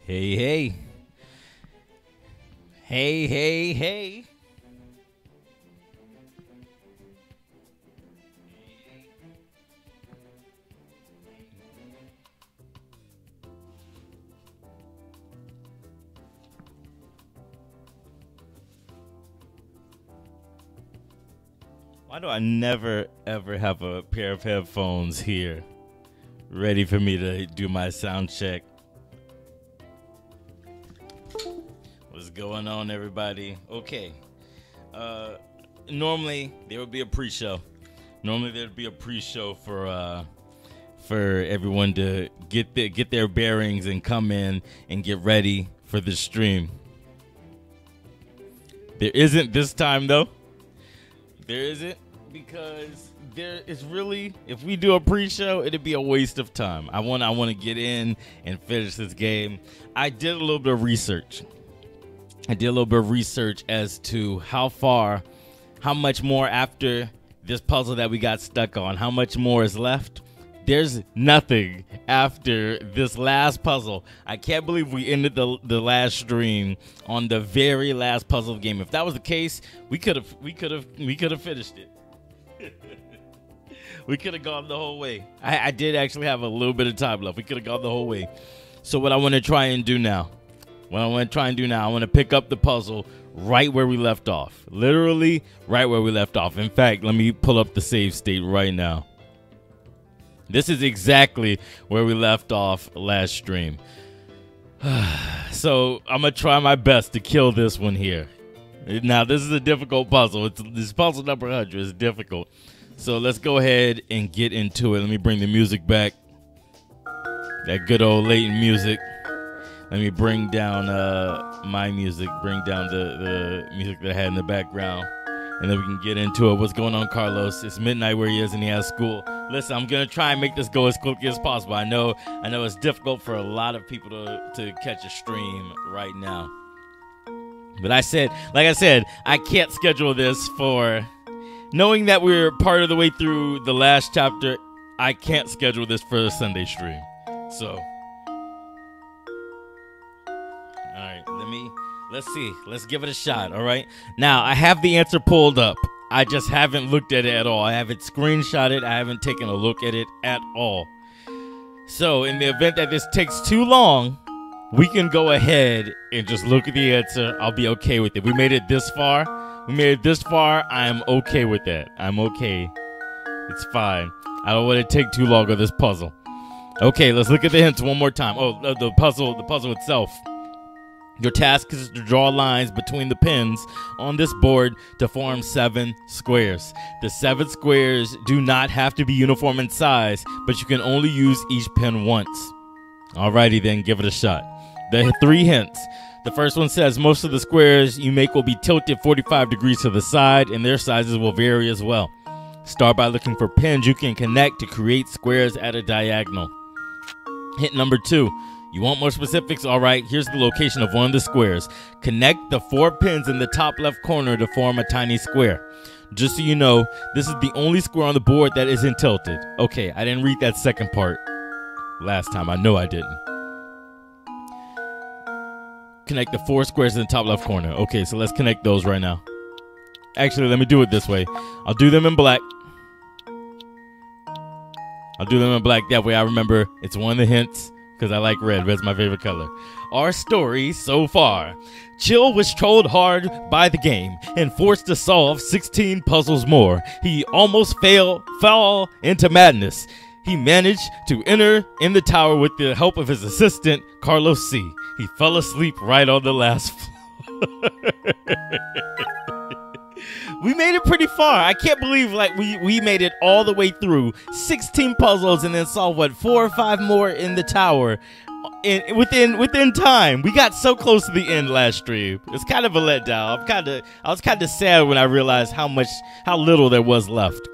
Hey, hey. Hey, hey, hey. Why do I never ever have a pair of headphones here ready for me to do my sound check? What's going on, everybody? Okay. Normally there would be a pre-show. Normally there'd be a pre-show for everyone to get their bearings and come in and get ready for the stream. There isn't this time though. There isn't, because there is really, if we do a pre-show, it'd be a waste of time. I want to get in and finish this game. I did a little bit of research. As to how much more after this puzzle that we got stuck on, how much more is left. There's nothing after this last puzzle. I can't believe we ended the last stream on the very last puzzle of the game. If that was the case, we could have finished it. We could have gone the whole way. I did actually have a little bit of time left. We could have gone the whole way. So what I want to try and do now, I want to pick up the puzzle right where we left off. Literally right where we left off. In fact, let me pull up the save state right now. This is exactly where we left off last stream. So I'm going to try my best to kill this one here. Now, this is a difficult puzzle. This puzzle number 100 is difficult. So let's go ahead and get into it. Let me bring the music back. That good old Layton music. Let me bring down my music. Bring down the music that I had in the background. And then we can get into it. What's going on, Carlos? It's midnight where he is and he has school. Listen, I'm going to try and make this go as quickly as possible. I know it's difficult for a lot of people to catch a stream right now. But like I said, I can't schedule this for, knowing that we're part of the way through the last chapter, I can't schedule this for a Sunday stream. So, all right, let's see. Let's give it a shot, all right? Now, I have the answer pulled up. I just haven't looked at it at all. I haven't screenshotted. I haven't taken a look at it at all. So, in the event that this takes too long, we can go ahead and just look at the answer. I'll be okay with it. We made it this far. I'm okay with that. I'm okay. It's fine. I don't want to take too long on this puzzle. Okay, let's look at the hints one more time. Oh, the puzzle itself. Your task is to draw lines between the pins on this board to form 7 squares. The 7 squares do not have to be uniform in size, but you can only use each pin once. Alrighty then, give it a shot. The 3 hints. The first one says most of the squares you make will be tilted 45 degrees to the side, and their sizes will vary as well. Start by looking for pins you can connect to create squares at a diagonal. Hint number 2. You want more specifics? All right, here's the location of one of the squares. Connect the 4 pins in the top left corner to form a tiny square. Just so you know, this is the only square on the board that isn't tilted. Okay, I didn't read that second part last time. I know I didn't. Connect the 4 squares in the top left corner. Okay, so let's connect those right now. Actually, let me do it this way. I'll do them in black. That way I remember it's one of the hints. Because I like red. Red's my favorite color. Our story so far. Chill was trolled hard by the game and forced to solve 16 puzzles more. He almost fell into madness. He managed to enter in the tower with the help of his assistant, Carlos C. He fell asleep right on the last floor. We made it pretty far. I can't believe we made it all the way through 16 puzzles and then saw 4 or 5 more in the tower within time. We got so close to the end last stream. It's kind of a letdown. I was kind of sad when I realized how little there was left.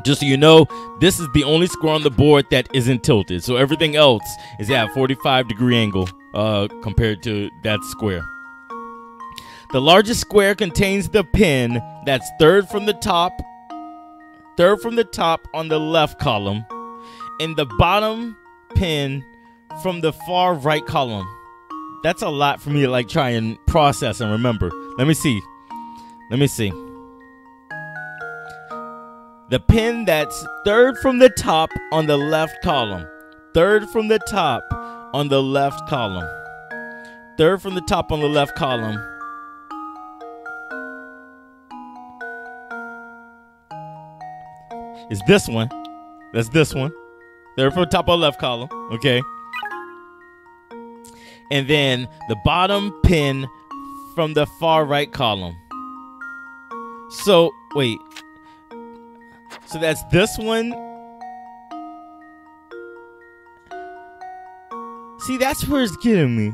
Just so you know, this is the only square on the board that isn't tilted. So everything else is at a 45-degree angle compared to that square. The largest square contains the pin that's third from the top on the left column, and the bottom pin from the far right column. That's a lot for me to like try and process and remember. Let me see. The pin that's third from the top on the left column. Third from the top on the left column. Third from the top on the left column. Is this one. That's this one. Third from the top on the left column. Okay. And then the bottom pin from the far right column. So, wait. So that's this one. See, that's where it's getting me.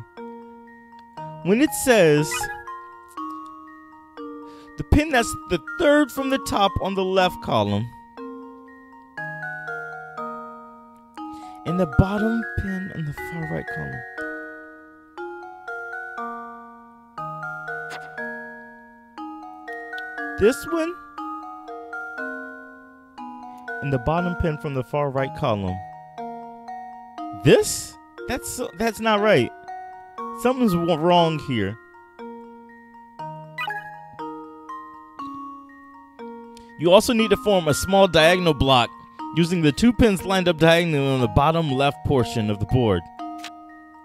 When it says the pin that's the third from the top on the left column and the bottom pin on the far right column. This one and the bottom pin from the far right column. This? That's not right. Something's wrong here. You also need to form a small diagonal block using the 2 pins lined up diagonally on the bottom left portion of the board.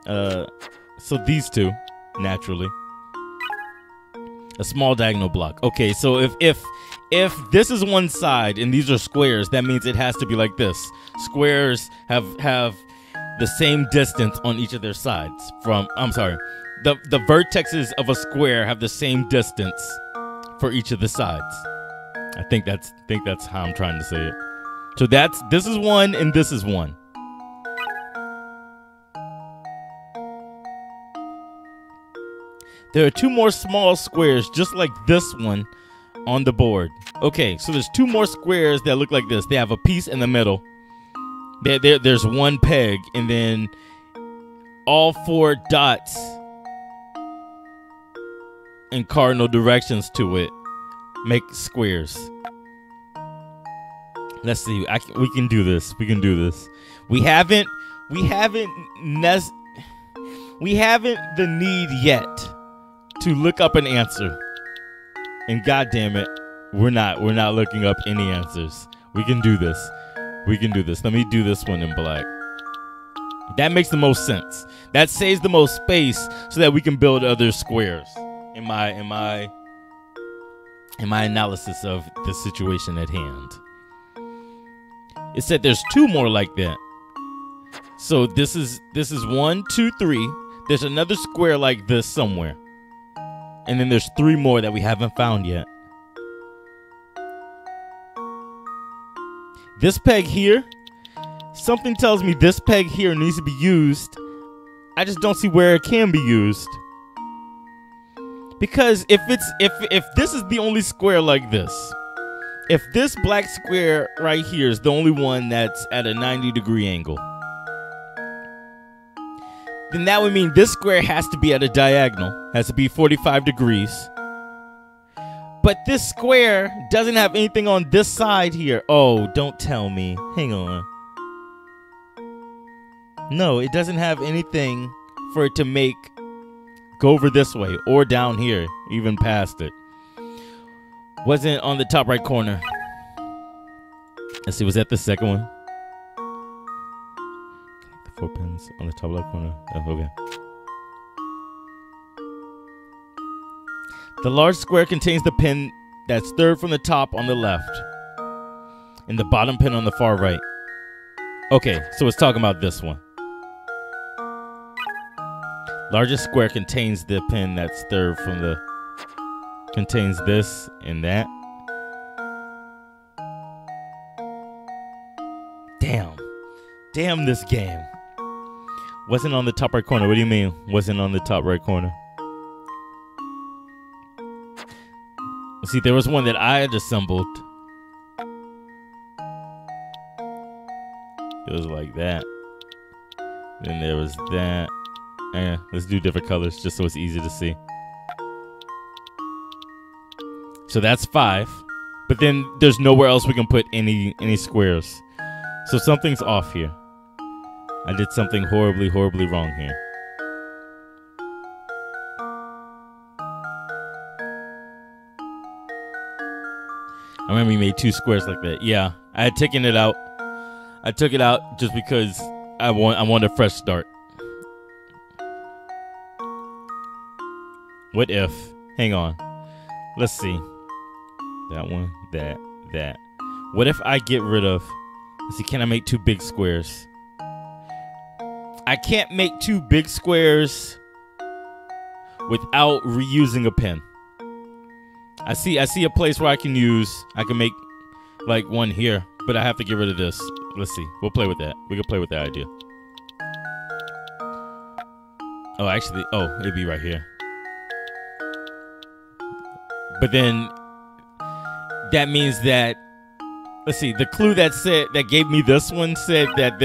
So these two, naturally. A small diagonal block. Okay, so if this is one side and these are squares, that means it has to be like this. Squares have the same distance on each of their sides. The vertexes of a square have the same distance for each of the sides. I think that's how I'm trying to say it. So this is one and this is one. There are 2 more small squares just like this one on the board. Okay, so there's 2 more squares that look like this. They have a piece in the middle. There's one peg, and then all 4 dots in cardinal directions to it make squares. Let's see. We can do this. We can do this. We haven't the need yet to look up an answer. And goddamn it, we're not looking up any answers. We can do this. We can do this. Let me do this one in black. That makes the most sense. That saves the most space so that we can build other squares. In my analysis of the situation at hand. It said there's 2 more like that. So this is 1, 2, 3. There's another square like this somewhere. And then there's 3 more that we haven't found yet. This peg here, something tells me this peg here needs to be used. I just don't see where it can be used. Because if this is the only square like this, if this black square right here is the only one that's at a 90-degree angle, then that would mean this square has to be at a diagonal, has to be 45 degrees. But this square doesn't have anything on this side here. Oh, don't tell me. Hang on. No, it doesn't have anything for it to make go over this way or down here, even past it. Wasn't on the top right corner. Let's see, was that the second one? The 4 pins on the top left corner. Oh, okay. The large square contains the pin that's third from the top on the left and the bottom pin on the far right. Okay, so it's talking about this one. Largest square contains the pin that's third from the... Contains this and that. Damn this game. Wasn't on the top right corner. What do you mean? Wasn't on the top right corner. See, there was one that I had assembled. It was like that. Then there was that. Let's do different colors just so it's easy to see. So that's 5. But then there's nowhere else we can put any squares. So something's off here. I did something horribly, horribly wrong here. I remember we made 2 squares like that. Yeah, I had taken it out. I took it out just because I want a fresh start. What if? Hang on. Let's see. That one, that. What if I get rid of... Let's see, can I make 2 big squares? I can't make 2 big squares without reusing a pen. I see a place where I can make like one here, but I have to get rid of this. Let's see. We'll play with that. We can play with that idea. Oh, actually, it'd be right here. But then that means that, let's see, the clue that gave me this one said that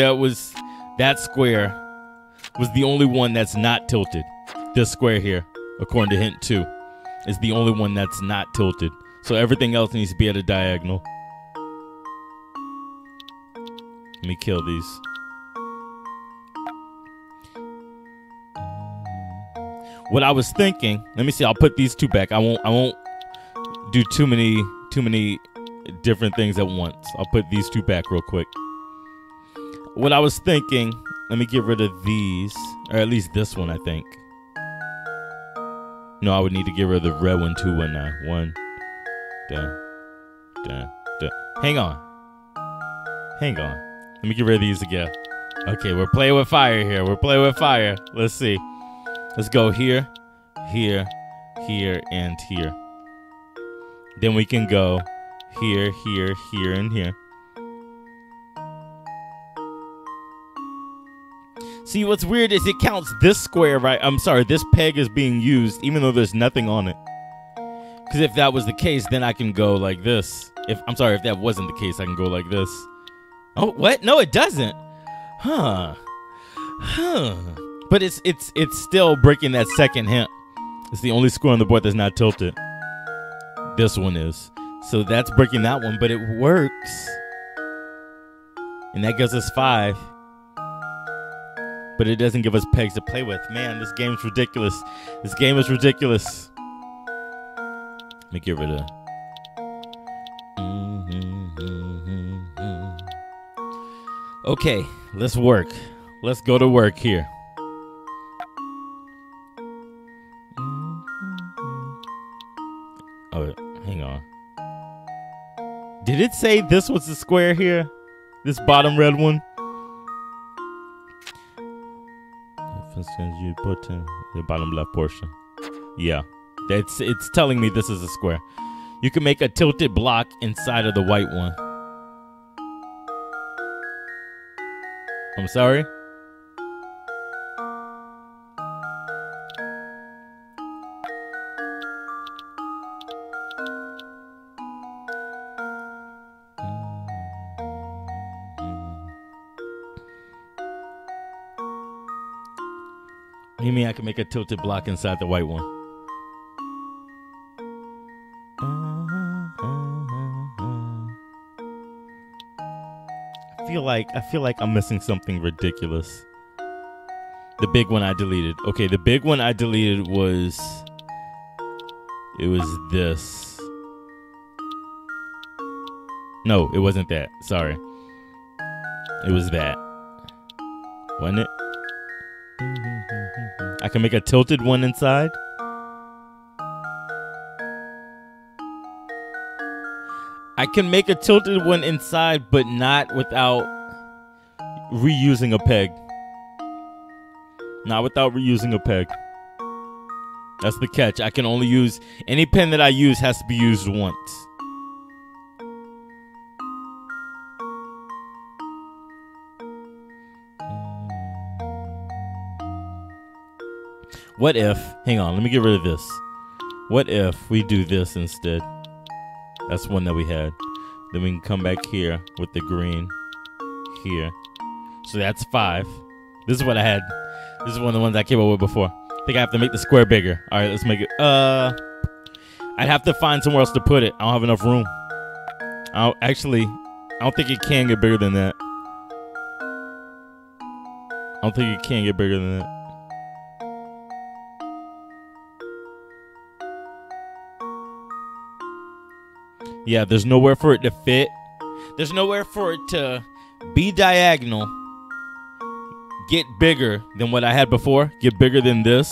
that square was the only one that's not tilted. This square here, according to hint 2, is the only one that's not tilted. So everything else needs to be at a diagonal. Let me kill these. What I was thinking, let me see, I'll put these 2 back. I won't do too many different things at once. I'll put these 2 back real quick. What I was thinking, let me get rid of these, or at least this one, I think. No, I would need to get rid of the red one too, wouldn't I? One, done. Hang on. Let me get rid of these again. Okay, we're playing with fire here. Let's see. Let's go here, here, here, and here. Then we can go here, here, here, and here. See, what's weird is it counts this square, right? I'm sorry, this peg is being used even though there's nothing on it. Because if that was the case, then I can go like this. If that wasn't the case, I can go like this. Oh, what? No, it doesn't. Huh. But it's still breaking that second hint. It's the only square on the board that's not tilted. This one is. So that's breaking that one, but it works. And that gives us 5. But it doesn't give us pegs to play with. Man, this game's ridiculous. This game is ridiculous. Let me get rid of... Okay, let's work. Let's go to work here. Oh, hang on. Did it say this was the square here? This bottom red one? You put in the bottom left portion. Yeah, it's telling me this is a square. You can make a tilted block inside of the white one. I'm sorry? You mean I can make a tilted block inside the white one? I feel like I'm missing something ridiculous. The big one I deleted. Okay, the big one I deleted was this. No, it wasn't that. Sorry. It was that. Wasn't it? I can make a tilted one inside. I can make a tilted one inside, but not without reusing a peg. Not without reusing a peg. That's the catch. I can only use... Any pen that I use has to be used once. What if... Hang on, let me get rid of this. What if we do this instead? That's one that we had. Then we can come back here with the green here. So that's 5. This is what I had. This is one of the ones I came up with before. I think I have to make the square bigger. All right, let's make it. I'd have to find somewhere else to put it. I don't have enough room. I don't think it can get bigger than that. I don't think it can get bigger than that. Yeah, there's nowhere for it to fit. There's nowhere for it to be diagonal, get bigger than what I had before, get bigger than this.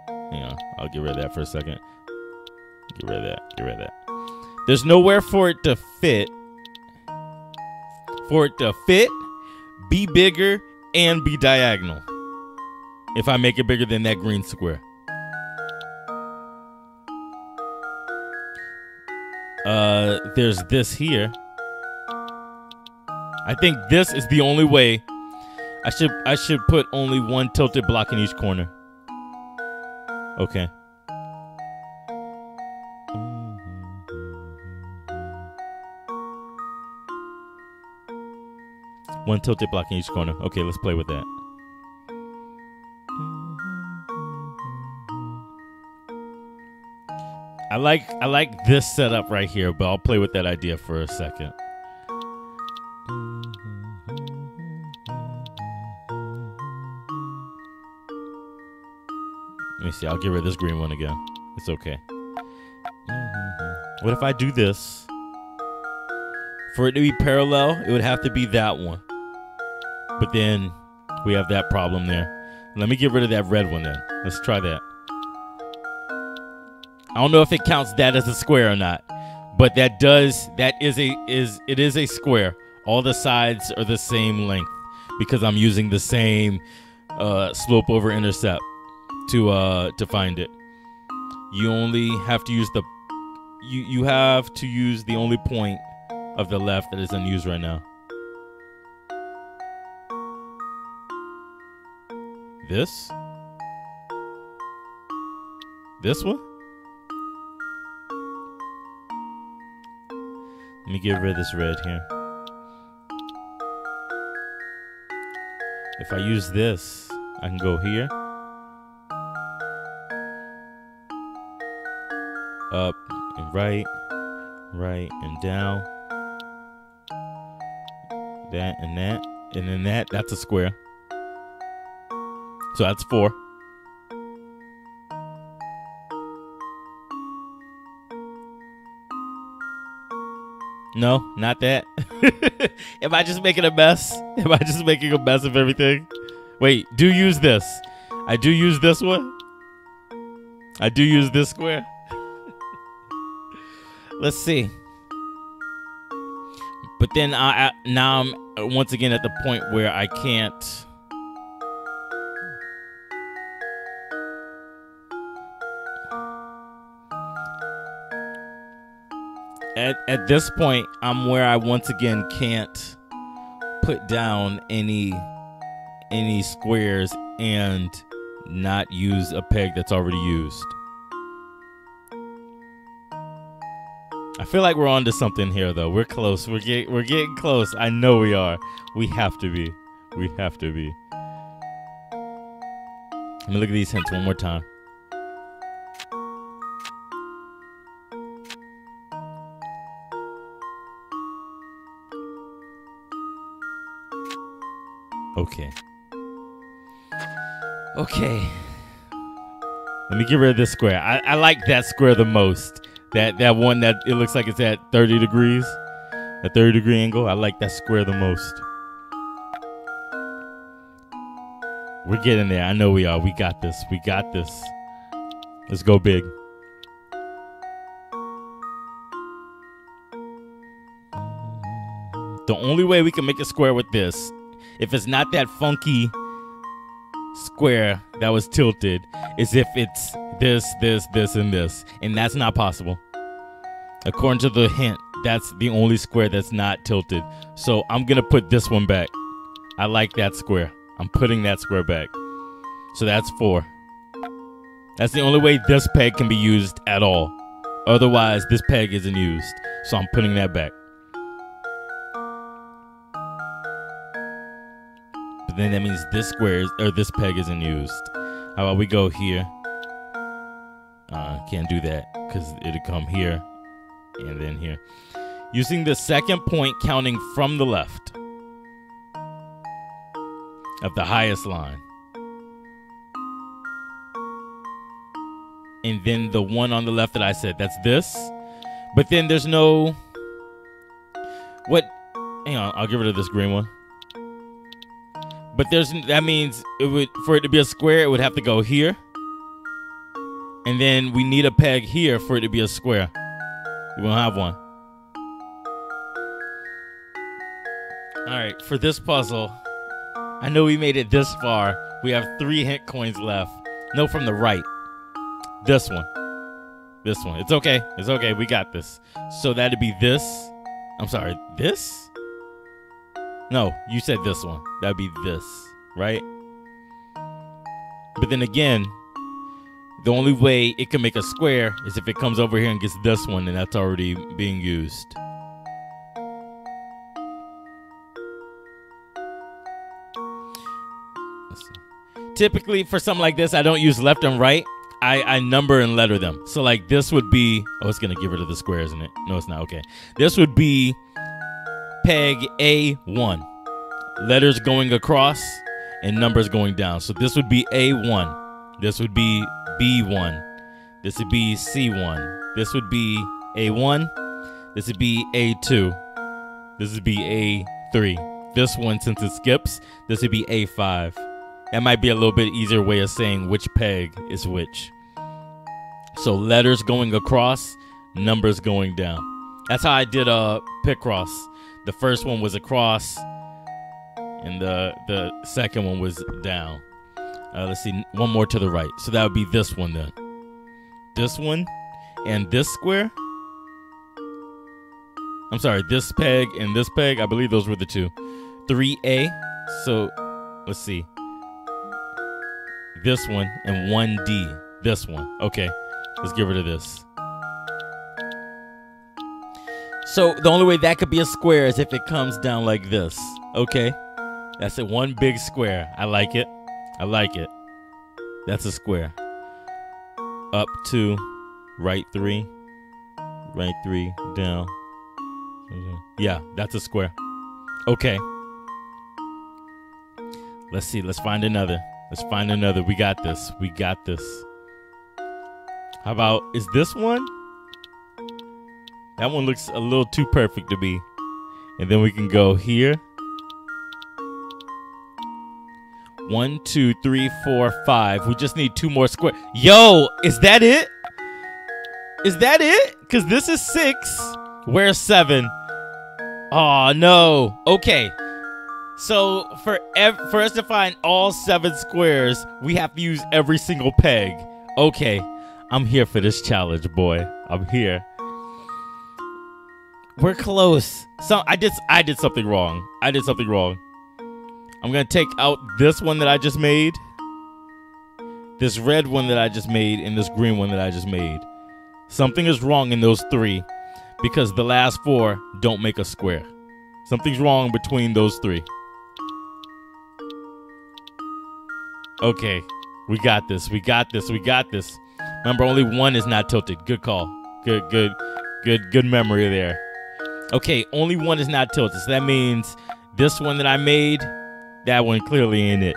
Hang on, I'll get rid of that for a second. Get rid of that, get rid of that. There's nowhere for it to fit. For it to fit, be bigger, and be diagonal. If I make it bigger than that green square. There's this here. I think this is the only way. I should put only one tilted block in each corner. Okay. One tilted block in each corner. Okay, let's play with that. I like this setup right here, but I'll play with that idea for a second. Let me see. I'll get rid of this green one again. It's okay. What if I do this? For it to be parallel, it would have to be that one. But then we have that problem there. Let me get rid of that red one then. Let's try that. I don't know if it counts that as a square or not, but it is a square. All the sides are the same length because I'm using the same slope over intercept to find it. You only have to use you have to use the only point of the left that is unused right now. This one? Let me get rid of this red here. If I use this, I can go here. Up and right and down. That and that. And then that's a square. So that's 4. No, not that. Am I just making a mess? Am I just making a mess of everything? Wait, do use this. I do use this one. I do use this square. Let's see. But then now I'm once again at the point where I can't. At this point, I'm where I once again can't put down any squares and not use a peg that's already used. I feel like we're onto something here, though. We're close. We're getting close. I know we are. We have to be. We have to be. Let me look at these hints one more time. Okay. Okay. Let me get rid of this square. I like that square the most. That one that it looks like it's at 30 degrees. A 30-degree angle. I like that square the most. We're getting there. I know we are. We got this. We got this. Let's go big. The only way we can make a square with this, if it's not that funky square that was tilted, is if it's this, and this. And that's not possible. According to the hint, that's the only square that's not tilted. So I'm going to put this one back. I like that square. I'm putting that square back. So that's 4. That's the only way this peg can be used at all. Otherwise, this peg isn't used. So I'm putting that back. But then that means this square or this peg isn't used. How about we go here? Can't do that because it'll come here and then here. Using the second point, counting from the left of the highest line. and then the one on the left that I said, that's this. But then there's no, what, hang on, I'll get rid of this green one. But that means for it to be a square, it would have to go here. And then we need a peg here for it to be a square. We won't have one. All right, for this puzzle, I know we made it this far. We have 3 hint coins left. No, from the right. This one. This one. It's okay. It's okay. We got this. So that'd be this. I'm sorry, this? No, you said this one. That'd be this, right? But then again, the only way it can make a square is if it comes over here and gets this one, and that's already being used. Typically, for something like this, I don't use left and right. I number and letter them. So, like, this would be... Oh, it's going to get rid of the square, isn't it? No, it's not. Okay. This would be peg A1. Letters going across and numbers going down. So, this would be A1. This would be B1. This would be C1. This would be A1. This would be A2. This would be A3. This one, since it skips, this would be A5. That might be a little bit easier way of saying which peg is which. So letters going across, numbers going down. That's how I did Picross. The first one was across, and the second one was down. Let's see, one more to the right. So that would be this one then. This one and this square. I'm sorry, this peg and this peg. I believe those were the two. 3A. So let's see. This one and 1D. This one. Okay, let's get rid of this. So the only way that could be a square is if it comes down like this. Okay, that's it. One big square. I like it. I like it. That's a square. Up 2, right 3, right 3, down. Yeah, that's a square. Okay. Let's see. Let's find another. Let's find another. We got this. We got this. How about, is this one? That one looks a little too perfect to me. And then we can go here. 1, 2, 3, 4, 5. We just need 2 more squares. Yo, is that it? Is that it? Because this is 6. Where's 7? Oh, no. Okay. So for us to find all 7 squares, we have to use every single peg. Okay, I'm here for this challenge, boy. I'm here. We're close. So I did something wrong. I did something wrong. I'm gonna take out this one that I just made, this red one that I just made, and this green one that I just made. Something is wrong in those 3 because the last 4 don't make a square. Something's wrong between those 3. Okay, we got this. We got this. We got this. Remember, only 1 is not tilted. Good call. Good memory there. Okay, only 1 is not tilted. So that means this one that I made, that one clearly ain't it.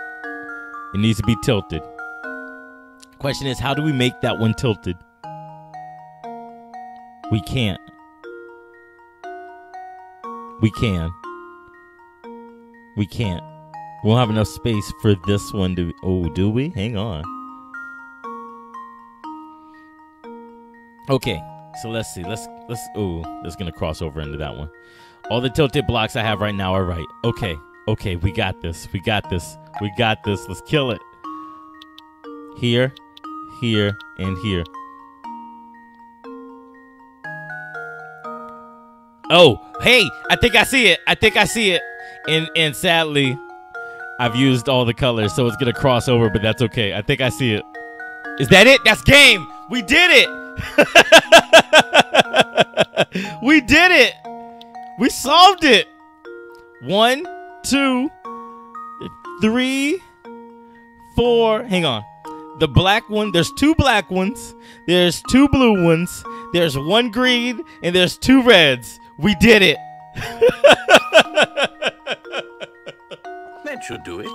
It needs to be tilted. Question is, how do we make that one tilted? We can't. We can. We can't. We won't have enough space for this one to... Oh, do we? Hang on. Okay, so let's see. Let's... Oh, that's going to cross over into that one. All the tilted blocks I have right now are right. Okay, okay, we got this. We got this. We got this. Let's kill it. Here, here, and here. Oh, hey, I think I see it. I think I see it. And sadly... I've used all the colors, so it's going to cross over, but that's okay. I think I see it. Is that it? That's game. We did it. We did it. We solved it. 1, 2, 3, 4. Hang on. The black one, there's 2 black ones. There's 2 blue ones. There's 1 green, and there's 2 reds. We did it. That should do it.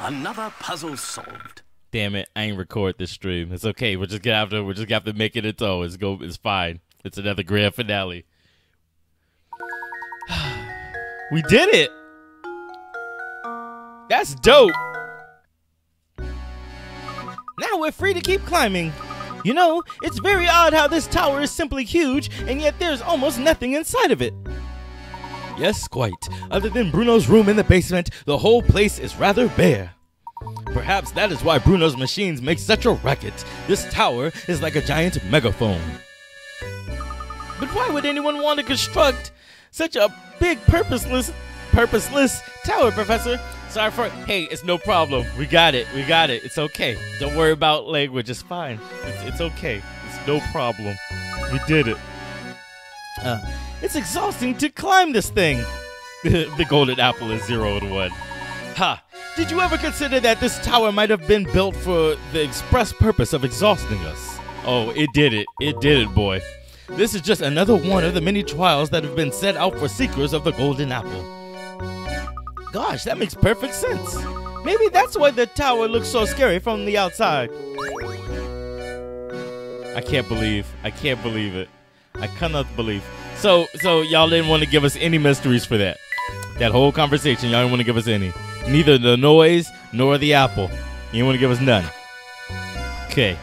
Another puzzle solved. Damn it, I ain't record this stream. It's okay. We're just gonna have to make it its own. It's fine. It's another grand finale. We did it. That's dope. Now we're free to keep climbing. You know, it's very odd how this tower is simply huge, and yet there's almost nothing inside of it. Yes, quite. Other than Bruno's room in the basement, the whole place is rather bare. Perhaps that is why Bruno's machines make such a racket. This tower is like a giant megaphone. But why would anyone want to construct such a big purposeless tower, Professor? Sorry for... Hey, it's no problem. We got it. It's okay. Don't worry about language. It's fine. It's okay. It's no problem. We did it. It's exhausting to climb this thing. The golden apple is 0 and 1. Ha! Did you ever consider that this tower might have been built for the express purpose of exhausting us? Oh, it did it. It did it, boy. This is just another one of the many trials that have been set out for seekers of the golden apple. Gosh, that makes perfect sense. Maybe that's why the tower looks so scary from the outside. I can't believe it. I cannot believe. So y'all didn't want to give us any mysteries for that. That whole conversation, y'all didn't want to give us any. Neither the noise nor the apple. You didn't want to give us none. Okay.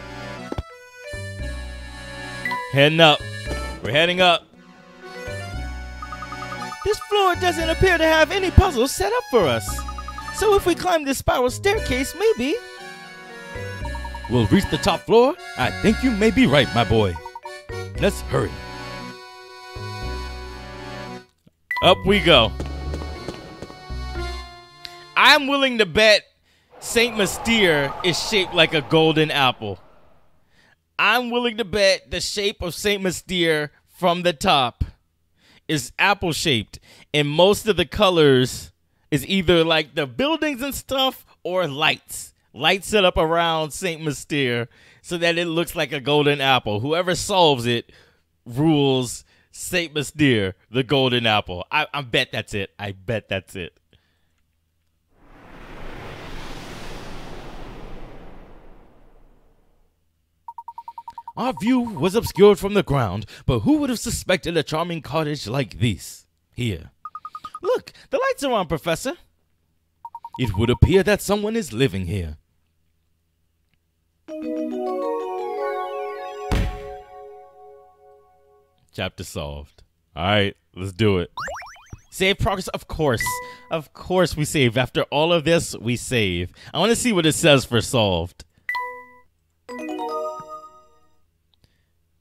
Heading up. We're heading up. This floor doesn't appear to have any puzzles set up for us. So if we climb this spiral staircase, maybe we'll reach the top floor. I think you may be right, my boy. Let's hurry. Up we go. I'm willing to bet St Mystere is shaped like a golden apple. I'm willing to bet the shape of St Mystere from the top is apple shaped, and most of the colors is either like the buildings and stuff or lights set up around St Mystere so that it looks like a golden apple. Whoever solves it rules St Mystere, the golden apple. I bet that's it. I bet that's it. Our view was obscured from the ground, but who would have suspected a charming cottage like this? Here. Look, the lights are on, Professor. It would appear that someone is living here. Chapter solved. All right, let's do it. Save progress, of course. Of course we save. After all of this, we save. I want to see what it says for solved.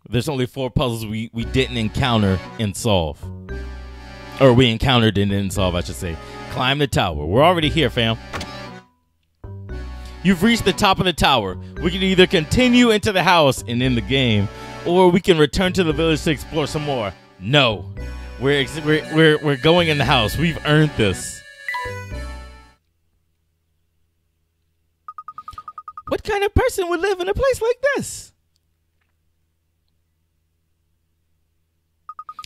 There's only 4 puzzles we didn't encounter and solve. Or we encountered and didn't solve, I should say. Climb the tower. We're already here, fam. You've reached the top of the tower. We can either continue into the house and in the game, or we can return to the village to explore some more. No. We're going in the house. We've earned this. What kind of person would live in a place like this?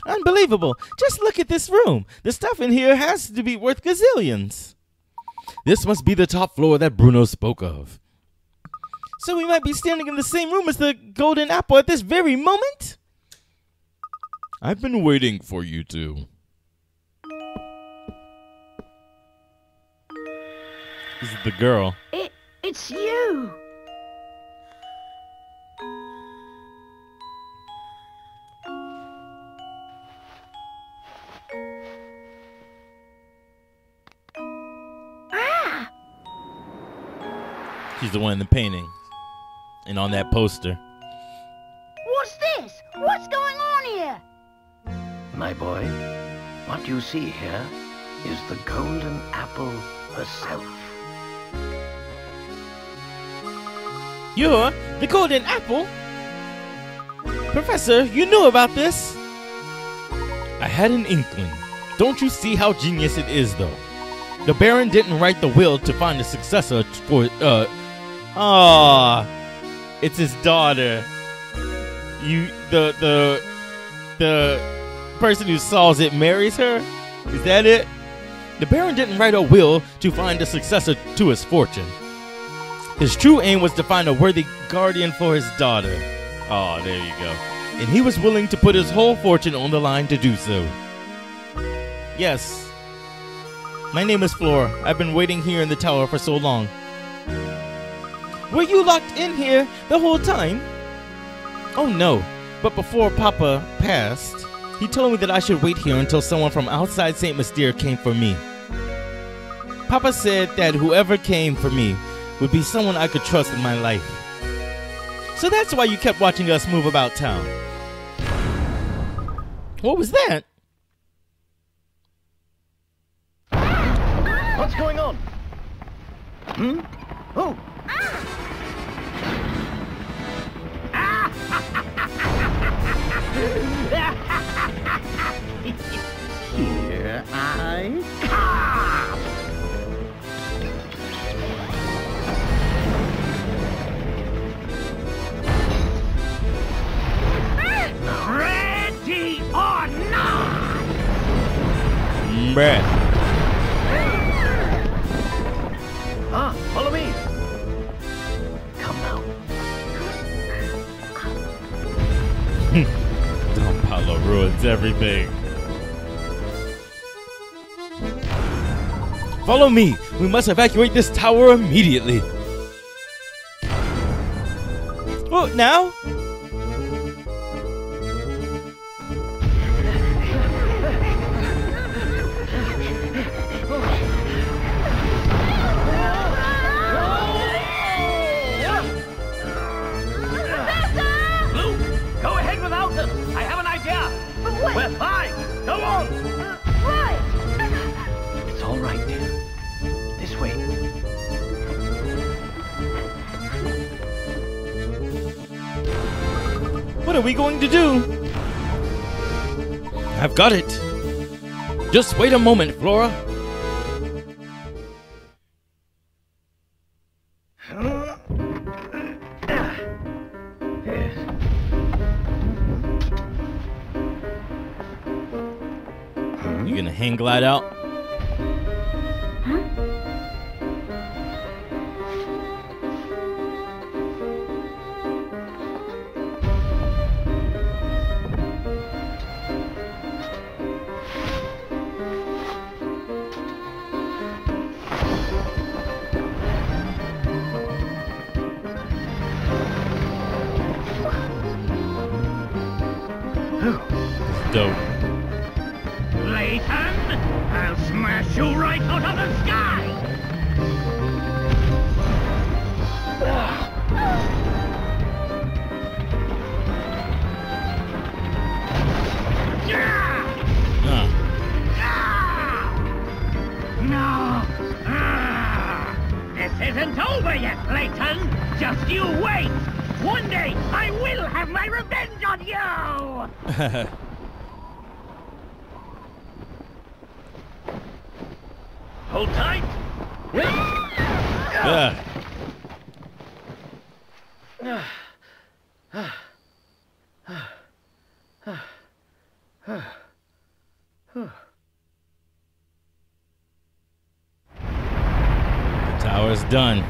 Unbelievable. Just look at this room. The stuff in here has to be worth gazillions. This must be the top floor that Bruno spoke of. So we might be standing in the same room as the golden apple at this very moment? I've been waiting for you to. This is the girl. It's you. She's the one in the painting. And on that poster. What's this? What's going on here? My boy, what you see here is the golden apple herself. You're the golden apple? Professor, you knew about this? I had an inkling. Don't you see how genius it is, though? The Baron didn't write the will to find a successor for, it's his daughter. The person who solves it marries her? Is that it? The Baron didn't write a will to find a successor to his fortune. His true aim was to find a worthy guardian for his daughter. Oh, there you go. And he was willing to put his whole fortune on the line to do so. Yes. My name is Flora. I've been waiting here in the tower for so long. Were you locked in here the whole time? Oh no, but before Papa passed, he told me that I should wait here until someone from outside St Mystere came for me. Papa said that whoever came for me would be someone I could trust in my life. So that's why you kept watching us move about town. What was that? What's going on? Oh! Here I come! Ready or not? Bruh. Follow me. Come now. Don Paulo ruins everything. Follow me. We must evacuate this tower immediately. What now? We're fine! Go on! Right! It's all right. This way. What are we going to do? I've got it. Just wait a moment, Flora. You gonna hang glide out? Dope. Layton, I'll smash you right out of the sky! No! This isn't over yet, Layton! Just you wait! One day, I will have my revenge on you! Hold tight! The tower's done.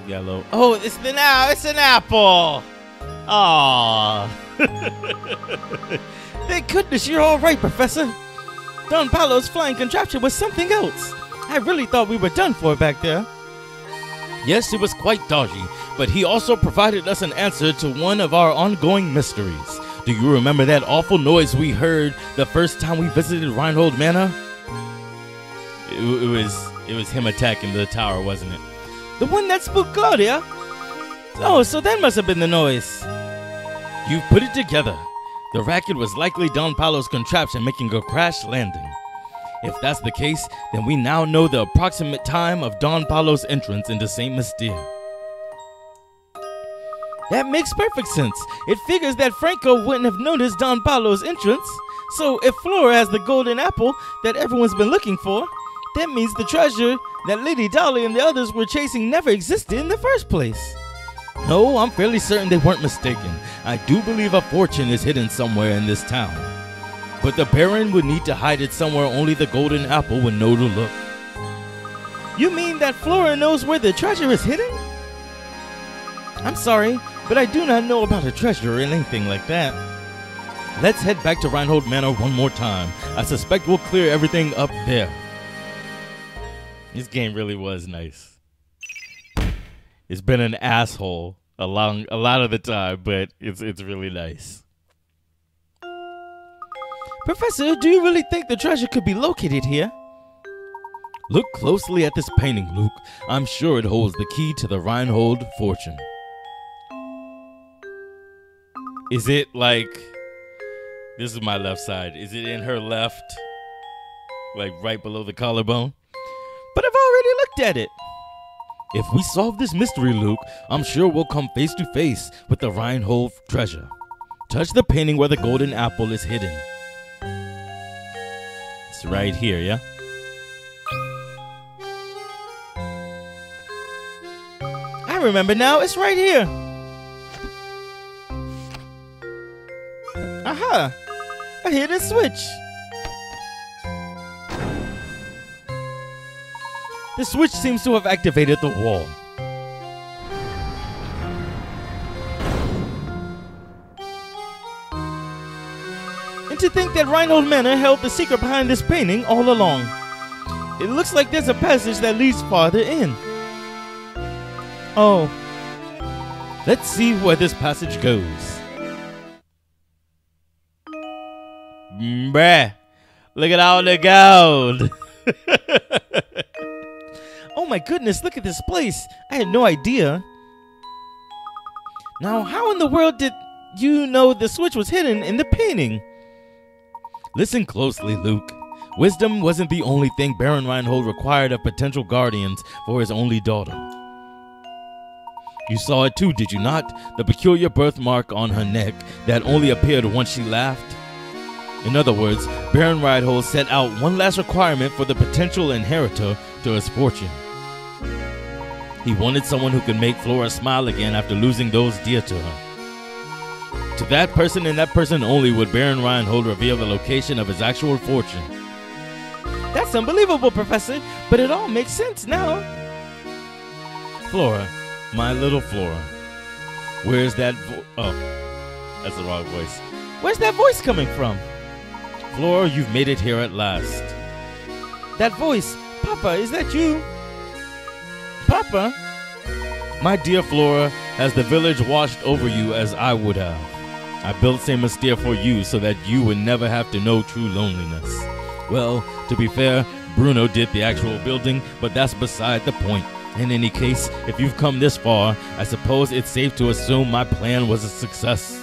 Yellow. Oh, it's the now. It's an apple. Aww. Thank goodness you're all right, Professor. Don Paulo's flying contraption was something else. I really thought we were done for back there. Yes, it was quite dodgy, but he also provided us an answer to one of our ongoing mysteries. Do you remember that awful noise we heard the first time we visited Reinhold Manor? It was him attacking the tower, wasn't it? The one that spooked Claudia? Oh, so that must have been the noise. You've put it together. The racket was likely Don Paulo's contraption making a crash landing. If that's the case, then we now know the approximate time of Don Paulo's entrance into St Mystere. That makes perfect sense. It figures that Franco wouldn't have noticed Don Paulo's entrance. So if Flora has the golden apple that everyone's been looking for, that means the treasure that Lady Dolly and the others were chasing never existed in the first place. No, I'm fairly certain they weren't mistaken. I do believe a fortune is hidden somewhere in this town. But the Baron would need to hide it somewhere only the golden apple would know to look. You mean that Flora knows where the treasure is hidden? I'm sorry, but I do not know about a treasure or anything like that. Let's head back to Reinhold Manor one more time. I suspect we'll clear everything up there. This game really was nice. It's been an asshole a lot of the time, but it's really nice. Professor, do you really think the treasure could be located here? Look closely at this painting, Luke. I'm sure it holds the key to the Reinhold fortune. Is it like... This is my left side. Is it in her left? Like right below the collarbone? But I've already looked at it. If we solve this mystery, Luke, I'm sure we'll come face to face with the Reinhold treasure. Touch the painting where the golden apple is hidden. It's right here, yeah? I remember now, it's right here. Aha! I hit a switch. The switch seems to have activated the wall. And to think that Reinhold Manor held the secret behind this painting all along. It looks like there's a passage that leads farther in. Oh. Let's see where this passage goes. Bruh. Look at all the gold. Oh my goodness, look at this place. I had no idea. Now, how in the world did you know the switch was hidden in the painting? Listen closely, Luke. Wisdom wasn't the only thing Baron Reinhold required of potential guardians for his only daughter. You saw it too, did you not? The peculiar birthmark on her neck that only appeared once she laughed. In other words, Baron Reinhold set out one last requirement for the potential inheritor to his fortune. He wanted someone who could make Flora smile again after losing those dear to her. To that person and that person only would Baron Reinhold reveal the location of his actual fortune. That's unbelievable, Professor, but it all makes sense now. Flora, my little Flora, where's that oh, that's the wrong voice. Where's that voice coming from? Flora, you've made it here at last. That voice, Papa, is that you? Papa? My dear Flora, has the village watched over you as I would have? I built St Mystere for you so that you would never have to know true loneliness. Well, to be fair, Bruno did the actual building, but that's beside the point. In any case, if you've come this far, I suppose it's safe to assume my plan was a success.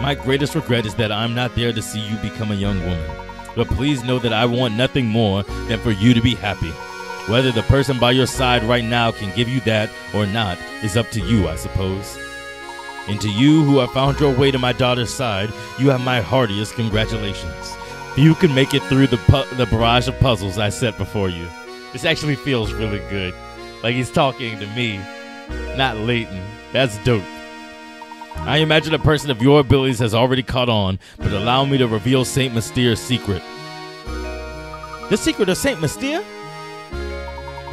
My greatest regret is that I'm not there to see you become a young woman. But please know that I want nothing more than for you to be happy. Whether the person by your side right now can give you that or not is up to you, I suppose. And to you who have found your way to my daughter's side, you have my heartiest congratulations. You can make it through the barrage of puzzles I set before you. This actually feels really good. Like he's talking to me, not Layton. That's dope. I imagine a person of your abilities has already caught on, but allow me to reveal St Mystere's secret. The secret of St Mystere?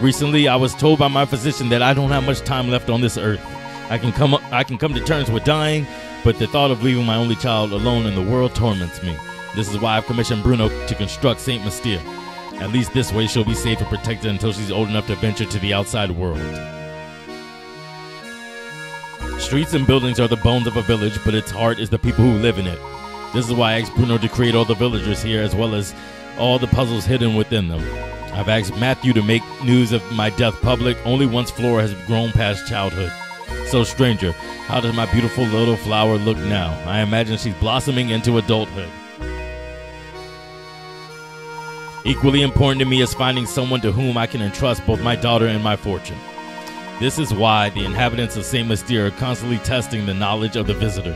Recently, I was told by my physician that I don't have much time left on this earth. I can come to terms with dying, but the thought of leaving my only child alone in the world torments me. This is why I've commissioned Bruno to construct St Mystere. At least this way she'll be safe and protected until she's old enough to venture to the outside world. Streets and buildings are the bones of a village, but its heart is the people who live in it. This is why I asked Bruno to create all the villagers here, as well as all the puzzles hidden within them. I've asked Matthew to make news of my death public only once Flora has grown past childhood. So, stranger, how does my beautiful little flower look now? I imagine she's blossoming into adulthood. Equally important to me is finding someone to whom I can entrust both my daughter and my fortune. This is why the inhabitants of St Mystere are constantly testing the knowledge of the visitor.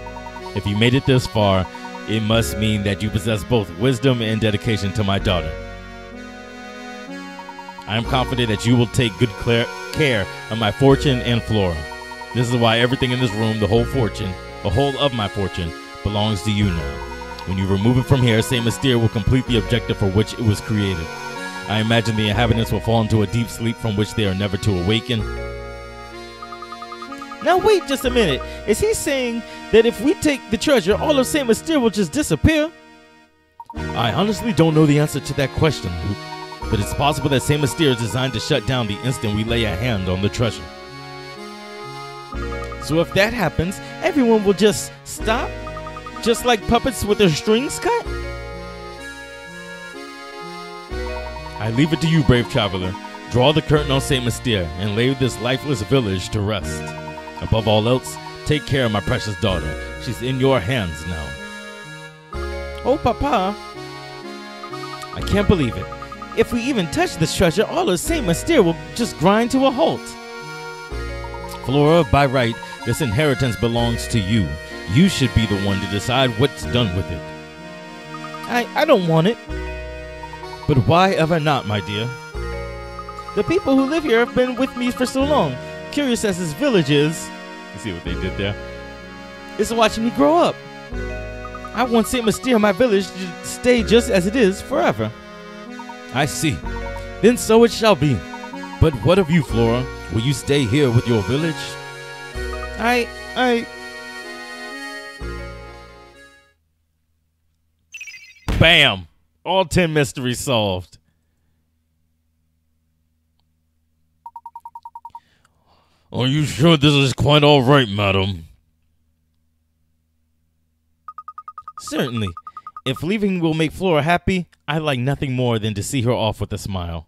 If you made it this far, it must mean that you possess both wisdom and dedication to my daughter. I am confident that you will take good care of my fortune and Flora. This is why everything in this room, the whole of my fortune, belongs to you now. When you remove it from here, St Mystere will complete the objective for which it was created. I imagine the inhabitants will fall into a deep sleep from which they are never to awaken. Now wait just a minute. Is he saying that if we take the treasure, all of St Mystere will just disappear? I honestly don't know the answer to that question, Luke. But it's possible that St Mystere is designed to shut down the instant we lay a hand on the treasure. So if that happens, everyone will just stop? Just like puppets with their strings cut? I leave it to you, brave traveler. Draw the curtain on St Mystere and lay this lifeless village to rest. Above all else, take care of my precious daughter. She's in your hands now. Oh, Papa. I can't believe it. If we even touch this treasure, all of St Mystere will just grind to a halt. Flora, by right, this inheritance belongs to you. You should be the one to decide what's done with it. I don't want it. But why ever not, my dear? The people who live here have been with me for so long. Curious as this village is, you see what they did there? It's watching me grow up. I want St Mystere, my village, to stay just as it is forever. I see. Then so it shall be. But what of you, Flora? Will you stay here with your village? Bam! All 10 mysteries solved. Are you sure this is quite all right, madam? Certainly. If leaving will make Flora happy, I'd like nothing more than to see her off with a smile.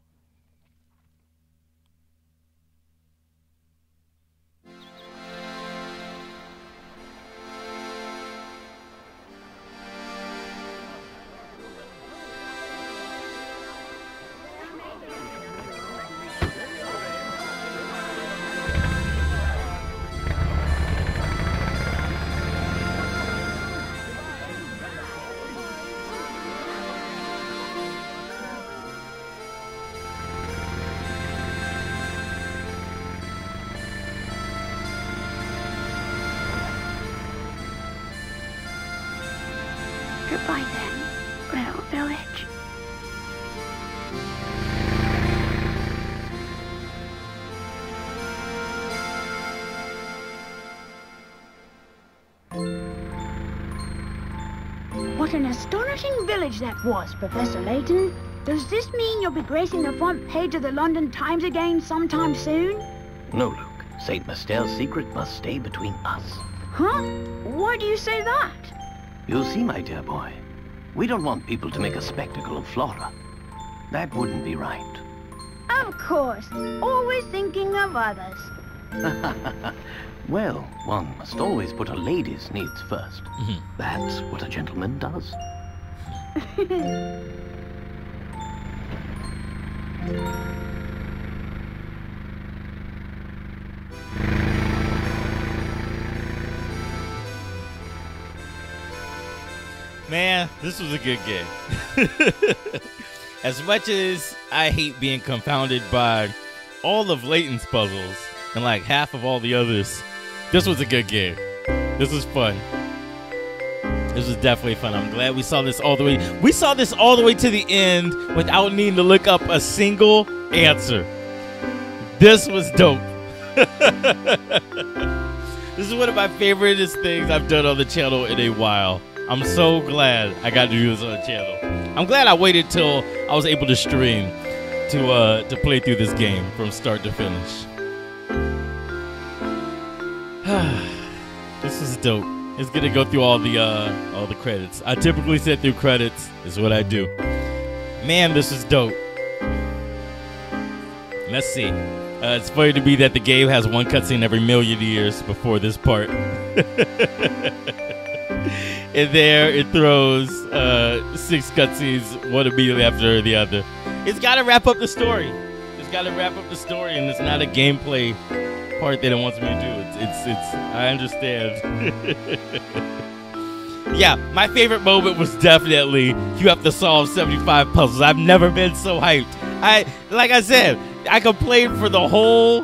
Goodbye then, little village. What an astonishing village that was, Professor Layton. Does this mean you'll be gracing the front page of the London Times again sometime soon? No, Luke. St. Mystere's secret must stay between us. Huh? Why do you say that? You see, my dear boy, we don't want people to make a spectacle of Flora. That wouldn't be right. Of course. Always thinking of others. Well, one must always put a lady's needs first. That's what a gentleman does. Man, this was a good game. As much as I hate being confounded by all of Layton's puzzles and like half of all the others, this was a good game. This was fun. This was definitely fun. I'm glad we saw this all the way. We saw this all the way to the end without needing to look up a single answer. This was dope. This is one of my favorite things I've done on the channel in a while. I'm so glad I got to do this on the channel. I'm glad I waited till I was able to stream to play through this game from start to finish. This is dope. It's gonna go through all the credits. I typically sit through credits. Is what I do. Man, this is dope. Let's see. It's funny to me that the game has one cutscene every million years before this part. And there it throws 6 cutscenes, one immediately after the other. It's got to wrap up the story. It's got to wrap up the story, and it's not a gameplay part that it wants me to do. It's I understand. Yeah, my favorite moment was definitely you have to solve 75 puzzles. I've never been so hyped. Like I said, I complained for the whole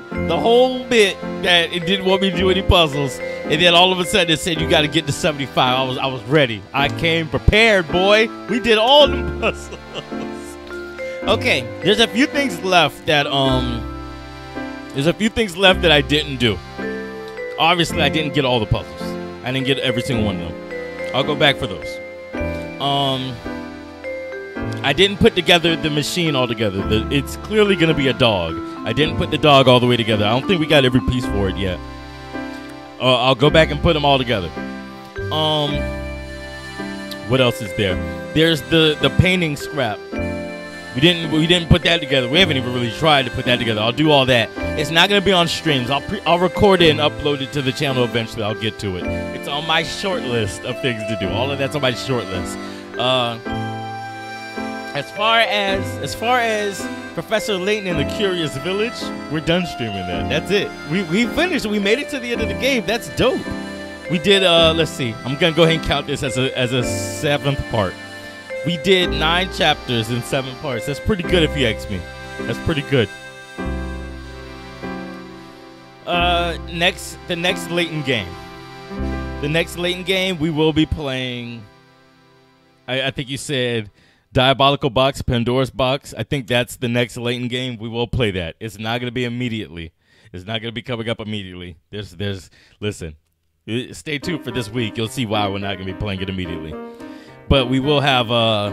bit that it didn't want me to do any puzzles, and then all of a sudden it said you got to get to 75. I was ready. I came prepared, boy. We did all the puzzles. Okay, there's a few things left that I didn't do. Obviously, I didn't get all the puzzles. I didn't get every single one of them. I'll go back for those. I didn't put together the machine all together. It's clearly going to be a dog. I didn't put the dog all the way together. I don't think we got every piece for it yet. I'll go back and put them all together. What else is there? There's the painting scrap. We didn't put that together. We haven't even really tried to put that together. I'll do all that. It's not going to be on streams. I'll record it and upload it to the channel eventually. I'll get to it. It's on my short list of things to do. All of that's on my short list. As far as Professor Layton and the Curious Village, we're done streaming that. That's it. We finished. We made it to the end of the game. That's dope. We did. Let's see. I'm gonna go ahead and count this as a 7th part. We did 9 chapters in 7 parts. That's pretty good if you ask me. That's pretty good. The next Layton game. The next Layton game we will be playing. I think you said Diabolical Box, Pandora's Box. I think that's the next Layton game. We will play that. It's not going to be immediately. It's not going to be coming up immediately. Listen, stay tuned for this week. You'll see why we're not going to be playing it immediately. But we will have a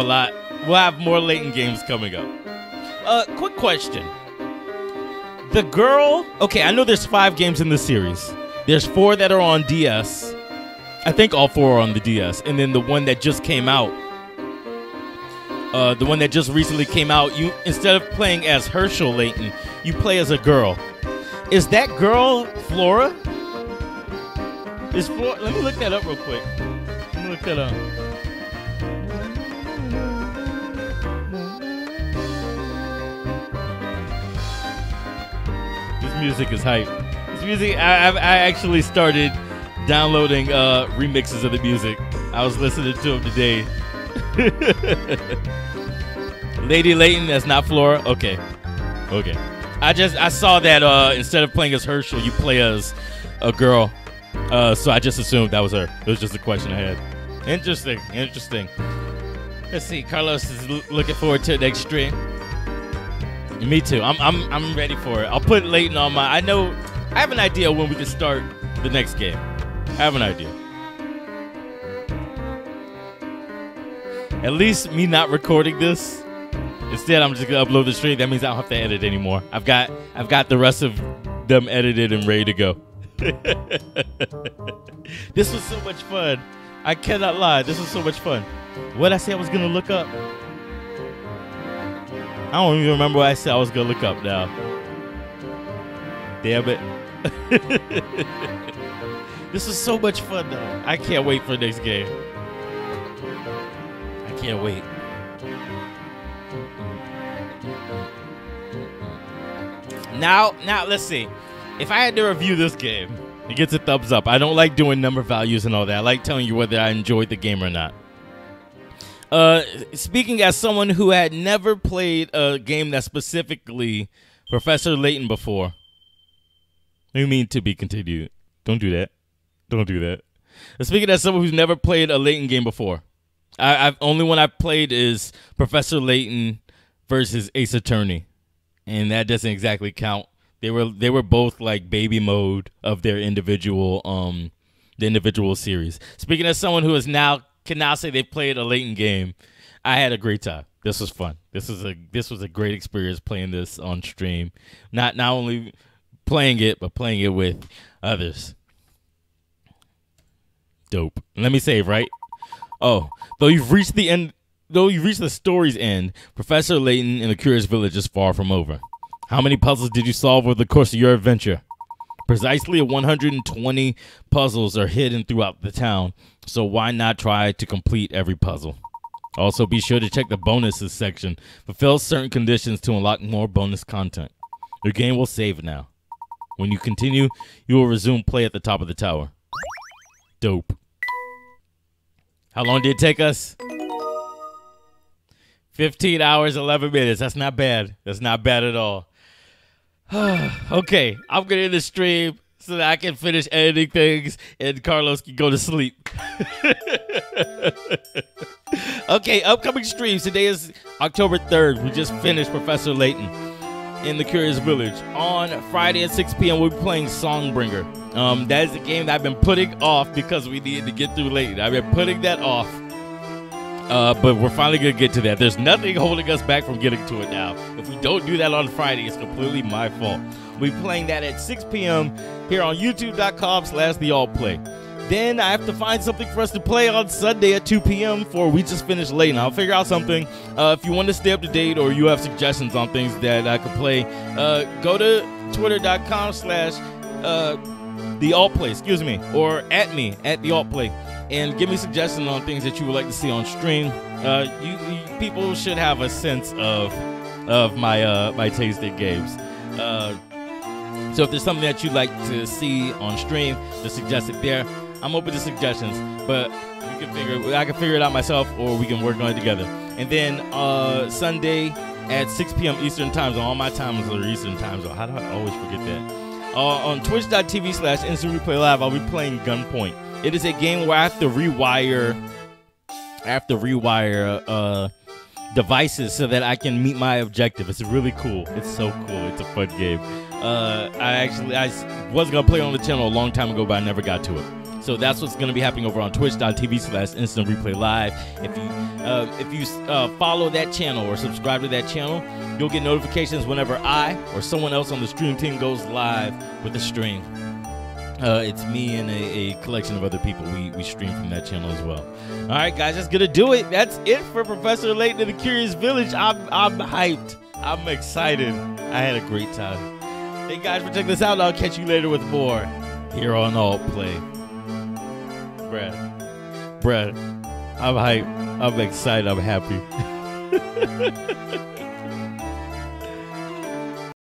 lot. We'll have more Layton games coming up. Quick question. The girl. Okay, I know there's 5 games in the series. There's 4 that are on DS. I think all 4 are on the DS, and then the one that just came out. The one that just recently came out. You instead of playing as Herschel Layton, you play as a girl. Is that girl Flora? Is Flora? Let me look that up real quick. Let me look that up. This music is hype. This music, I actually started downloading remixes of the music. I was listening to them today. Lady Layton, that's not Flora. Okay. I saw that instead of playing as Herschel, you play as a girl. So I just assumed that was her. It was just a question I had. Interesting. Let's see. Carlos is looking forward to the next stream. Me too. I'm ready for it. I'll put Layton on my. I have an idea when we can start the next game. I have an idea. At least me not recording this. Instead, I'm just gonna upload the stream. That means I don't have to edit anymore. I've got the rest of them edited and ready to go. This was so much fun. I cannot lie. This was so much fun. What I say I was gonna look up? I don't even remember what I said I was gonna look up now. Damn it. This was so much fun though. I can't wait for the next game. I can't wait. Now let's see. If I had to review this game, it gets a thumbs up. I don't like doing number values and all that. I like telling you whether I enjoyed the game or not. Speaking as someone who had never played a game that specifically Professor Layton before. What do you mean to be continued? Don't do that. Don't do that. Speaking as someone who's never played a Layton game before. I've only one I've played is Professor Layton versus Ace Attorney. And that doesn't exactly count. They were both like baby mode of their individual the individual series. Speaking as someone who can now say they played a Layton game, I had a great time. This was fun. This was a great experience playing this on stream. Not only playing it, but playing it with others. Dope. Let me save, right? Oh, though you've reached the story's end, Professor Layton in the Curious Village is far from over. How many puzzles did you solve over the course of your adventure? Precisely 120 puzzles are hidden throughout the town, so why not try to complete every puzzle? Also, be sure to check the bonuses section. Fulfill certain conditions to unlock more bonus content. Your game will save now. When you continue, you will resume play at the top of the tower. Dope. How long did it take us? 15 hours, 11 minutes. That's not bad. That's not bad at all. Okay, I'm going to end the stream so that I can finish editing things and Carlos can go to sleep. Okay, upcoming streams. Today is October 3rd. We just finished Professor Layton in the Curious Village. On Friday at 6 p.m., we'll be playing Songbringer. That is a game that I've been putting off because we needed to get through Layton. I've been putting that off. But we're finally going to get to that. There's nothing holding us back from getting to it now. If we don't do that on Friday, it's completely my fault. We'll be playing that at 6 p.m. here on youtube.com/thealtplay. Then I have to find something for us to play on Sunday at 2 p.m. for We Just Finished Layton. I'll figure out something. If you want to stay up to date or you have suggestions on things that I could play, go to twitter.com/thealtplay, or at me, at thealtplay. And give me suggestions on things that you would like to see on stream. You people should have a sense of my taste in games. So if there's something that you'd like to see on stream, just suggest it there. I'm open to suggestions, but I can figure it out myself, or we can work on it together. And then Sunday at 6 p.m. Eastern Time Zone. All my times are Eastern Time Zone. How do I always forget that? On twitch.tv/instant replay live, I'll be playing Gunpoint. It is a game where I have to rewire devices so that I can meet my objective. It's really cool. It's so cool. It's a fun game. I was gonna play on the channel a long time ago, but I never got to it. So that's what's gonna be happening over on twitch.tv/instant replay live. If you follow that channel or subscribe to that channel, you'll get notifications whenever I or someone else on the stream team goes live with the stream. It's me and a collection of other people. We stream from that channel as well. All right, guys, that's gonna do it. That's it for Professor Layton in the Curious Village. I'm hyped. I'm excited. I had a great time. Thank you guys for checking this out. I'll catch you later with more here on Alt Play. Brad, I'm hyped. I'm excited. I'm happy.